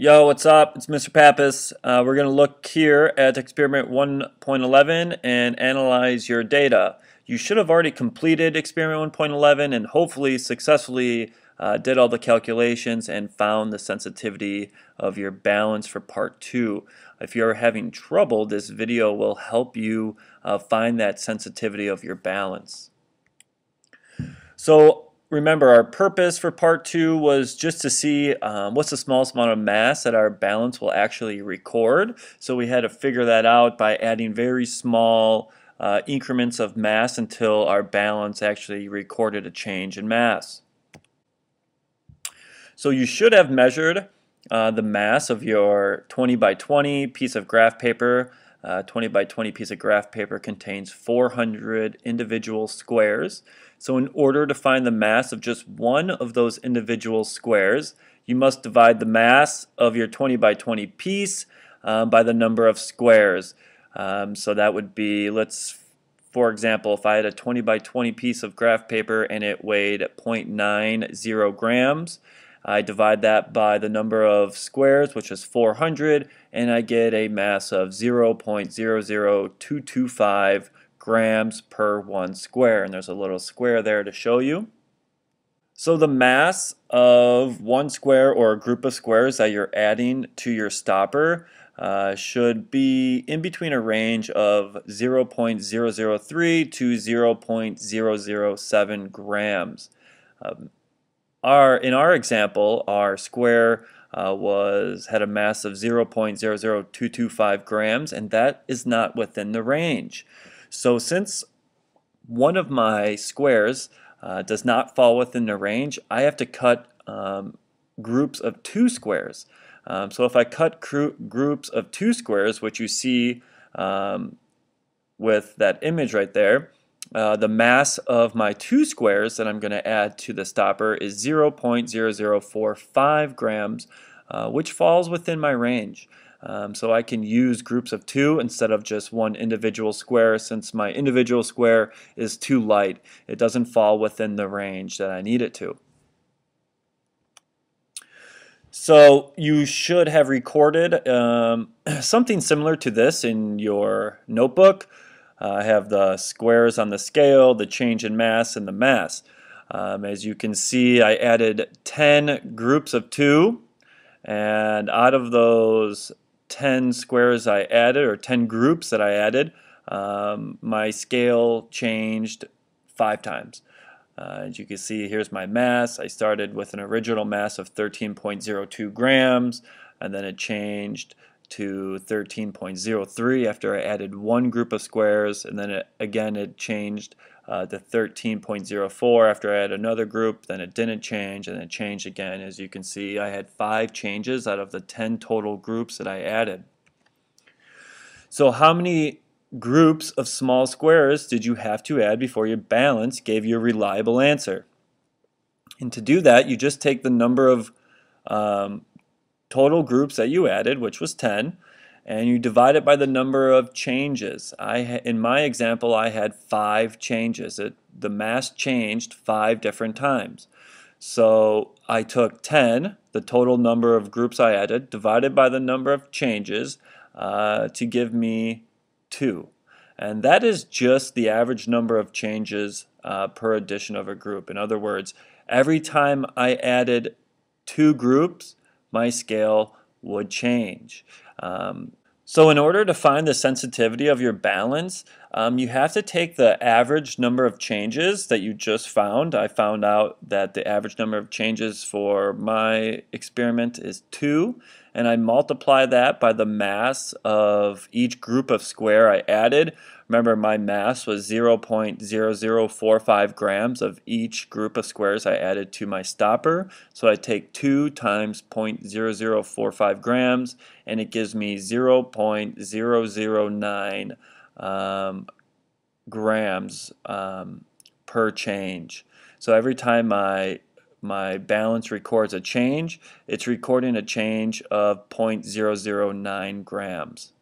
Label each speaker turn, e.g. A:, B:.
A: Yo, what's up? It's Mr. Pappas. We're going to look here at experiment 1.11 and analyze your data. You should have already completed experiment 1.11 and hopefully successfully did all the calculations and found the sensitivity of your balance for part 2. If you're having trouble, this video will help you find that sensitivity of your balance. So remember, our purpose for part 2 was just to see what's the smallest amount of mass that our balance will actually record. So we had to figure that out by adding very small increments of mass until our balance actually recorded a change in mass. So you should have measured the mass of your 20 by 20 piece of graph paper. 20 by 20 piece of graph paper contains 400 individual squares. So in order to find the mass of just one of those individual squares, you must divide the mass of your 20 by 20 piece by the number of squares. So that would be, for example, if I had a 20 by 20 piece of graph paper and it weighed 0.90 grams, I divide that by the number of squares, which is 400, and I get a mass of 0.00225 grams per 1 square. And there's a little square there to show you. So the mass of one square or a group of squares that you're adding to your stopper should be in between a range of 0.003 to 0.007 grams. In our example, our square had a mass of 0.00225 grams, and that is not within the range. So since one of my squares does not fall within the range, I have to cut groups of 2 squares. So if I cut groups of 2 squares, which you see with that image right there, the mass of my 2 squares that I'm going to add to the stopper is 0.0045 grams, which falls within my range. So I can use groups of 2 instead of just one individual square, since my individual square is too light. It doesn't fall within the range that I need it to. So you should have recorded something similar to this in your notebook. I have the squares on the scale, the change in mass, and the mass. As you can see, I added 10 groups of 2, and out of those 10 squares I added, or 10 groups that I added, my scale changed 5 times. As you can see, here's my mass. I started with an original mass of 13.02 grams, and then it changed to 13.03 after I added one group of squares, and then it changed to 13.04 after I added another group. Then it didn't change, and it changed again. As you can see, I had 5 changes out of the 10 total groups that I added. So how many groups of small squares did you have to add before your balance gave you a reliable answer? And to do that, you just take the number of total groups that you added, which was 10, and you divide it by the number of changes. In my example, I had 5 changes. The mass changed 5 different times. So I took 10, the total number of groups I added, divided by the number of changes to give me 2. And that is just the average number of changes per addition of a group. In other words, every time I added 2 groups, my scale would change. So in order to find the sensitivity of your balance, you have to take the average number of changes that you just found. I found out that the average number of changes for my experiment is 2, and I multiply that by the mass of each group of square I added. Remember, my mass was 0.0045 grams of each group of squares I added to my stopper. So I take 2 times 0.0045 grams, and it gives me 0.009 grams per change. So every time my balance records a change, it's recording a change of 0.009 grams.